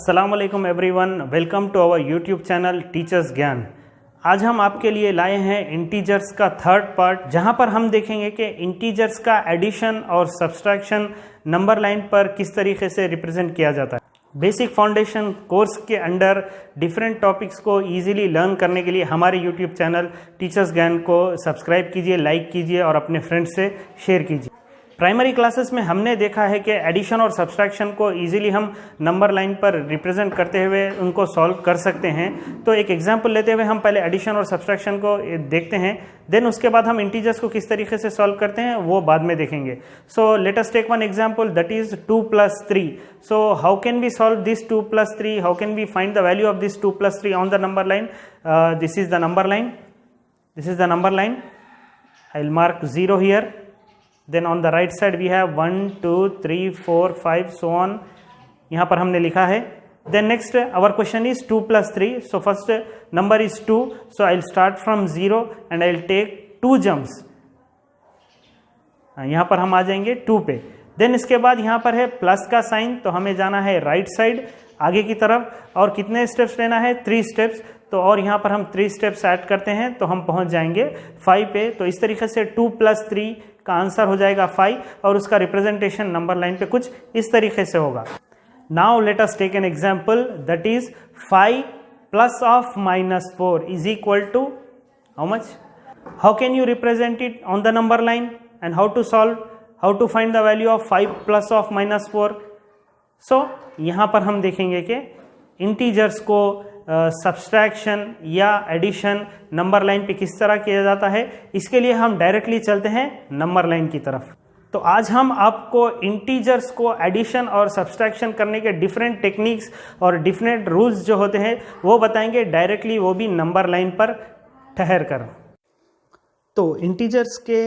अस्सलाम वालेकुम everyone, welcome to our YouTube channel teachers Gyan. आज हम आपके लिए लाए हैं इंटीजर्स का थर्ड पार्ट, जहां पर हम देखेंगे कि इंटीजर्स का एडिशन और सब्सट्रैक्शन नंबर लाइन पर किस तरीके से रिप्रेजेंट किया जाता है। बेसिक फाउंडेशन कोर्स के अंडर डिफरेंट टॉपिक्स को इजीली लर्न करने के लिए हमारे यूट्यूब चैनल टीचर्स ज्ञान को सब्सक्राइब कीजिए, लाइक कीजिए और अपने फ्रेंड्स से शेयर कीजिए। प्राइमरी क्लासेस में हमने देखा है कि एडिशन और सब्सट्रैक्शन को इजीली हम नंबर लाइन पर रिप्रेजेंट करते हुए उनको सॉल्व कर सकते हैं। तो एक एग्जांपल लेते हुए हम पहले एडिशन और सब्सट्रैक्शन को देखते हैं, देन उसके बाद हम इंटीजर्स को किस तरीके से सॉल्व करते हैं वो बाद में देखेंगे। So let us take one example, that is 2 + 3। So how can we solve this 2 + 3? How can we find the value of this 2 + 3 on the number line? This is the number line, this is the number line. I will mark 0 here. Then on the right side we have 1 2 3 4 5 so on. यहाँ पर हमने लिखा है. Then next our question is 2 + 3. So first number is 2. So I'll start from 0 and I'll take 2 jumps. यहाँ पर हम आ जाएंगे 2 पे. Then इसके बाद यहाँ पर है प्लस का साइन, तो हमें जाना है राइट साइड आगे की तरफ, और कितने स्टेप्स लेना है? 3 स्टेप्स. तो और यहाँ पर हम 3 स्टेप्स ऐड करते हैं तो हम पहुँच जाएंगे 5 पे. तो इस तरीके से 2 + 3 का आंसर हो जाएगा 5 और उसका रिप्रेजेंटेशन नंबर लाइन पे कुछ इस तरीके से होगा. Now let us take an example, that is 5 + -4 is equal to how much? How can you represent it on the number line and how to solve, how to find the value of 5 + -4? So यहाँ पर हम देखेंगे कि integers को subtraction या addition number line पे किस तरह किया जाता है, इसके लिए हम डायरेक्टली चलते हैं नंबर लाइन की तरफ. तो आज हम आपको इंटीजर्स को एडिशन और सब्सट्रैक्शन करने के डिफरेंट टेक्निक्स और डिफरेंट रूल्स जो होते हैं वो बताएंगे डायरेक्टली, वो भी नंबर लाइन पर ठहर कर. तो इंटीजर्स के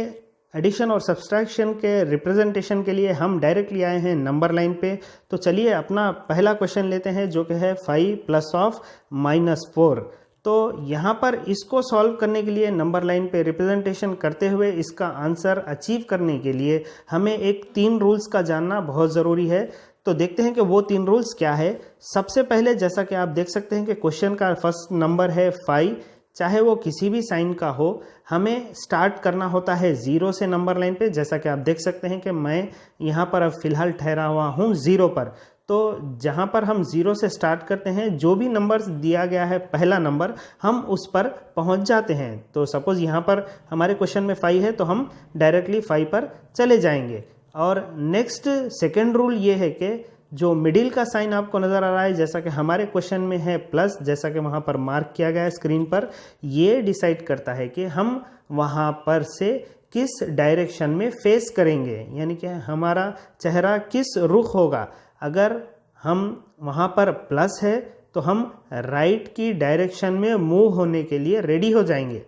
एडिशन और सब्सट्रैक्शन के रिप्रेजेंटेशन के लिए हम डायरेक्टली आए हैं नंबर लाइन पे. तो चलिए अपना पहला क्वेश्चन लेते हैं जो कि है 5 + -4. तो यहाँ पर इसको सॉल्व करने के लिए नंबर लाइन पे रिप्रेजेंटेशन करते हुए इसका आंसर अचीव करने के लिए हमें एक 3 रूल्स का जानना बहुत ज़रूरी है. तो देखते हैं कि वो 3 रूल्स क्या है. सबसे पहले जैसा कि आप देख सकते हैं कि क्वेश्चन का फर्स्ट नंबर है 5, चाहे वो किसी भी साइन का हो, हमें स्टार्ट करना होता है 0 से नंबर लाइन पे. जैसा कि आप देख सकते हैं कि मैं यहाँ पर अब फिलहाल ठहरा हुआ हूँ 0 पर. तो जहाँ पर हम 0 से स्टार्ट करते हैं, जो भी नंबर दिया गया है पहला नंबर, हम उस पर पहुँच जाते हैं. तो सपोज़ यहाँ पर हमारे क्वेश्चन में 5 है तो हम डायरेक्टली 5 पर चले जाएंगे. और नेक्स्ट सेकेंड रूल ये है कि जो मिडिल का साइन आपको नज़र आ रहा है, जैसा कि हमारे क्वेश्चन में है प्लस, जैसा कि वहाँ पर मार्क किया गया है स्क्रीन पर, ये डिसाइड करता है कि हम वहाँ पर से किस डायरेक्शन में फेस करेंगे, यानी कि हमारा चेहरा किस रुख होगा. अगर हम वहाँ पर प्लस है तो हम राइट की डायरेक्शन में मूव होने के लिए रेडी हो जाएंगे.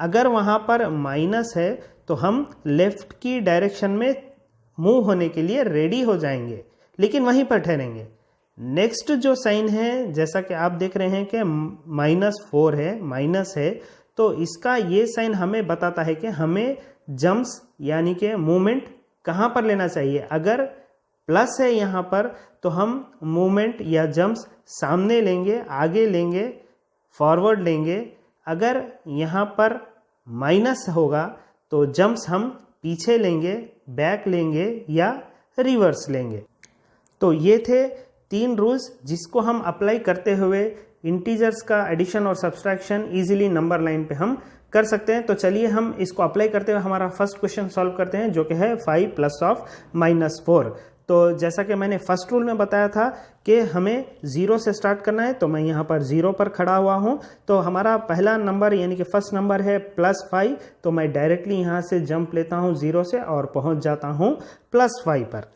अगर वहाँ पर माइनस है तो हम लेफ्ट की डायरेक्शन में मूव होने के लिए रेडी हो जाएंगे, लेकिन वहीं पर ठहरेंगे. नेक्स्ट जो साइन है, जैसा कि आप देख रहे हैं कि -4 है, माइनस है, तो इसका ये साइन हमें बताता है कि हमें जंप्स यानी कि मूवमेंट कहाँ पर लेना चाहिए. अगर प्लस है यहाँ पर तो हम मूवमेंट या जंप्स सामने लेंगे, आगे लेंगे, फॉरवर्ड लेंगे. अगर यहाँ पर माइनस होगा तो जंप्स हम पीछे लेंगे, बैक लेंगे या रिवर्स लेंगे. तो ये थे 3 रूल्स जिसको हम अप्लाई करते हुए इंटीजर्स का एडिशन और सब्सट्रैक्शन इजीली नंबर लाइन पे हम कर सकते हैं. तो चलिए हम इसको अप्लाई करते हुए हमारा फर्स्ट क्वेश्चन सॉल्व करते हैं जो कि है 5 + -4. तो जैसा कि मैंने फर्स्ट रूल में बताया था कि हमें 0 से स्टार्ट करना है, तो मैं यहाँ पर 0 पर खड़ा हुआ हूँ. तो हमारा पहला नंबर यानी कि फर्स्ट नंबर है +5, तो मैं डायरेक्टली यहाँ से जंप लेता हूँ 0 से और पहुँच जाता हूँ +5 पर.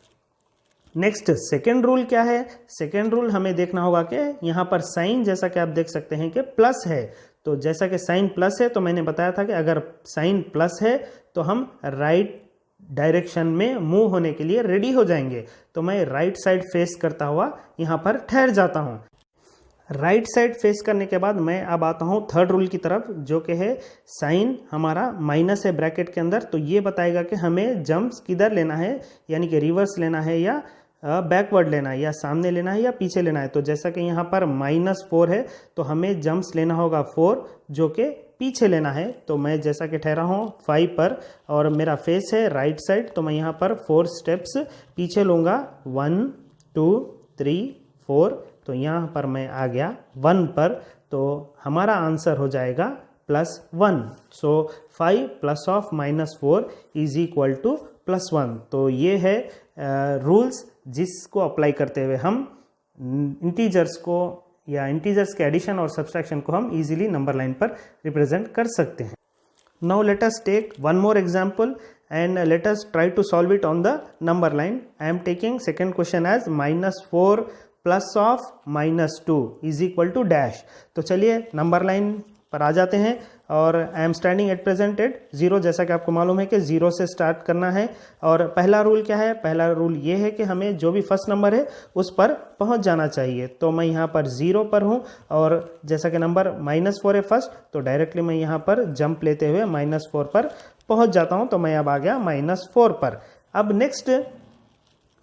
नेक्स्ट सेकेंड रूल क्या है? सेकेंड रूल हमें देखना होगा कि यहाँ पर साइन, जैसा कि आप देख सकते हैं कि प्लस है. तो जैसा कि साइन प्लस है तो मैंने बताया था कि अगर साइन प्लस है तो हम राइट डायरेक्शन में मूव होने के लिए रेडी हो जाएंगे. तो मैं राइट साइड फेस करता हुआ यहाँ पर ठहर जाता हूँ. राइट साइड फेस करने के बाद मैं अब आता हूँ थर्ड रूल की तरफ, जो कि है साइन हमारा माइनस है ब्रैकेट के अंदर, तो ये बताएगा कि हमें जंप्स किधर लेना है, यानी कि रिवर्स लेना है या बैकवर्ड लेना है, या सामने लेना है या पीछे लेना है। तो जैसा कि यहाँ पर -4 है तो हमें जंप्स लेना होगा 4 जो कि पीछे लेना है। तो मैं जैसा कि ठहरा हूँ 5 पर और मेरा फेस है राइट साइड, तो मैं यहाँ पर 4 स्टेप्स पीछे लूँगा, 1 2 3 4। तो यहाँ पर मैं आ गया 1 पर, तो हमारा आंसर हो जाएगा +1। सो 5 + -4 = +1। तो ये है रूल्स जिसको अप्लाई करते हुए हम इंटीजर्स को या इंटीजर्स के एडिशन और सब्सट्रैक्शन को हम इजीली नंबर लाइन पर रिप्रेजेंट कर सकते हैं। Now let us take one more example and let us try to solve it on the number line. I am taking second question as -4 + -2 = dash। तो चलिए number line पर आ जाते हैं और I am standing at present at 0, जैसा कि आपको मालूम है कि 0 से स्टार्ट करना है। और पहला रूल क्या है? पहला रूल ये है कि हमें जो भी फर्स्ट नंबर है उस पर पहुंच जाना चाहिए। तो मैं यहाँ पर 0 पर हूँ और जैसा कि नंबर -4 है फर्स्ट, तो डायरेक्टली मैं यहाँ पर जंप लेते हुए -4 पर पहुंच जाता हूं। तो मैं अब आ गया -4 पर। अब नेक्स्ट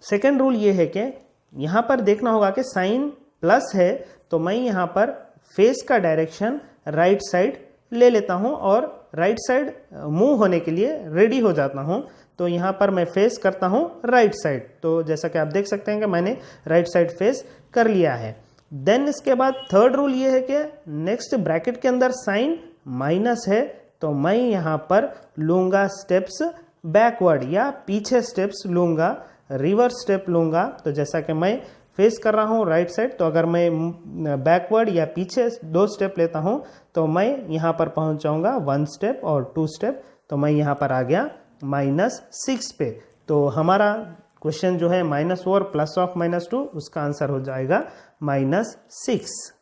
सेकेंड रूल ये है कि यहां पर देखना होगा कि साइन प्लस है, तो मैं यहां पर फेस का डायरेक्शन राइट साइड ले लेता हूं और राइट साइड मूव होने के लिए रेडी हो जाता हूं। तो यहां पर मैं फेस करता हूं राइट साइड। तो जैसा कि आप देख सकते हैं कि मैंने राइट साइड फेस कर लिया है। देन इसके बाद थर्ड रूल ये है कि नेक्स्ट ब्रैकेट के अंदर साइन माइनस है, तो मैं यहाँ पर लूँगा स्टेप्स बैकवर्ड या पीछे स्टेप्स लूँगा, रिवर्स स्टेप लूँगा। तो जैसा कि मैं फेस कर रहा हूँ राइट साइड, तो अगर मैं बैकवर्ड या पीछे 2 स्टेप लेता हूँ तो मैं यहाँ पर पहुँच जाऊँगा 1 स्टेप और 2 स्टेप। तो मैं यहाँ पर आ गया -6 पे। तो हमारा क्वेश्चन जो है -4 + -2, उसका आंसर हो जाएगा -6।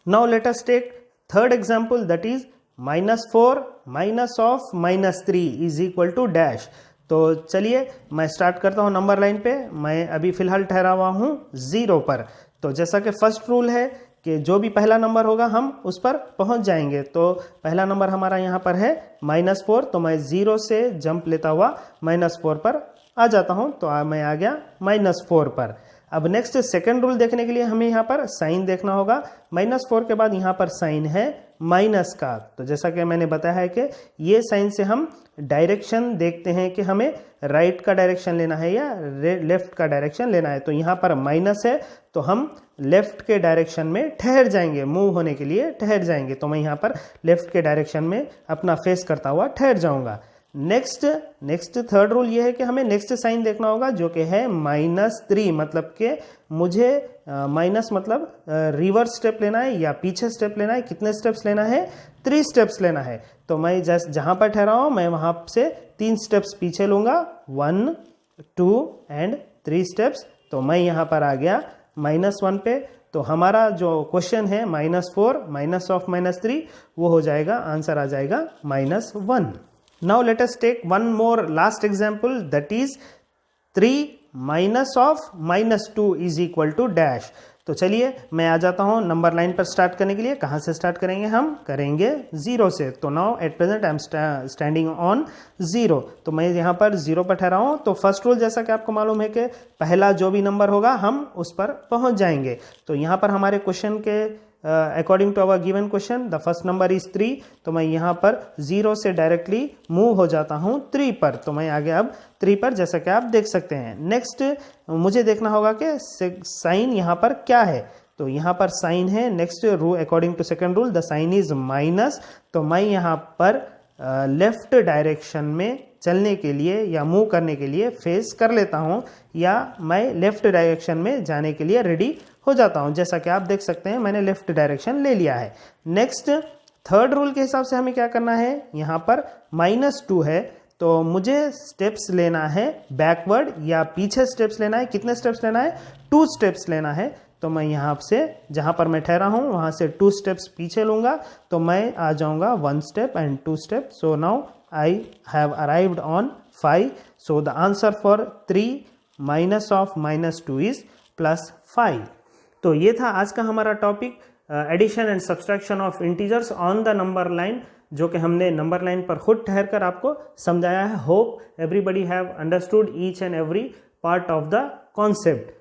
Now let us take third example, that is -4 -3 = dash। तो चलिए मैं स्टार्ट करता हूं नंबर लाइन पे। मैं अभी फिलहाल ठहरा हुआ हूं 0 पर। तो जैसा कि फर्स्ट रूल है कि जो भी पहला नंबर होगा हम उस पर पहुंच जाएंगे। तो पहला नंबर हमारा यहाँ पर है -4, तो मैं 0 से जंप लेता हुआ -4 पर आ जाता हूं। तो मैं आ गया -4 पर। अब नेक्स्ट सेकंड रूल देखने के लिए हमें यहाँ पर साइन देखना होगा। -4 के बाद यहाँ पर साइन है माइनस का। तो जैसा कि मैंने बताया है कि ये साइन से हम डायरेक्शन देखते हैं कि हमें राइट का डायरेक्शन लेना है या लेफ्ट का डायरेक्शन लेना है। तो यहाँ पर माइनस है तो हम लेफ्ट के डायरेक्शन में ठहर जाएंगे, मूव होने के लिए ठहर जाएंगे। तो मैं यहाँ पर लेफ्ट के डायरेक्शन में अपना फेस करता हुआ ठहर जाऊँगा। नेक्स्ट थर्ड रूल ये है कि हमें नेक्स्ट साइन देखना होगा जो कि है -3। मतलब कि मुझे माइनस मतलब रिवर्स स्टेप लेना है या पीछे स्टेप लेना है। कितने स्टेप्स लेना है? 3 स्टेप्स लेना है। तो मैं जहां पर ठहरा हूं मैं वहां से 3 स्टेप्स पीछे लूंगा, 1 2 एंड 3 स्टेप्स। तो मैं यहां पर आ गया -1 पे। तो हमारा जो क्वेश्चन है -4 -3, वो हो जाएगा, आंसर आ जाएगा -1। Now let us take one more last example, that is 3 -2 = dash। तो चलिए मैं आ जाता हूं नंबर लाइन पर स्टार्ट करने के लिए। कहां से स्टार्ट करेंगे? हम करेंगे 0 से। तो now at present I am standing on 0। तो मैं यहां पर 0 पर ठहरा हूं। तो फर्स्ट रूल जैसा कि आपको मालूम है कि पहला जो भी नंबर होगा हम उस पर पहुंच जाएंगे। तो यहां पर हमारे क्वेश्चन के according to our given question the first number is 3। तो मैं यहाँ पर 0 से डायरेक्टली मूव हो जाता हूँ 3 पर। तो मैं आगे अब 3 पर, जैसा कि आप देख सकते हैं। नेक्स्ट मुझे देखना होगा कि साइन यहाँ पर क्या है। तो यहाँ पर साइन है। Next rule according to second rule the sign is minus. तो मैं यहाँ पर लेफ्ट डायरेक्शन में चलने के लिए या मूव करने के लिए फेस कर लेता हूँ या मैं लेफ्ट डायरेक्शन में जाने के लिए रेडी हो जाता हूँ। जैसा कि आप देख सकते हैं मैंने लेफ्ट डायरेक्शन ले लिया है। नेक्स्ट थर्ड रूल के हिसाब से हमें क्या करना है? यहाँ पर -2 है तो मुझे स्टेप्स लेना है बैकवर्ड या पीछे स्टेप्स लेना है। कितने स्टेप्स लेना है? 2 स्टेप्स लेना है। तो मैं यहाँ से जहाँ पर मैं ठहरा हूँ वहाँ से 2 स्टेप्स पीछे लूँगा। तो मैं आ जाऊँगा 1 step and 2 step. So now I have arrived on 5. So the answer for 3 -2 is +5. तो ये था आज का हमारा topic, addition and subtraction of integers on the number line, जो कि हमने नंबर लाइन पर खुद ठहर कर आपको समझाया है। Hope everybody have understood each and every part of the concept.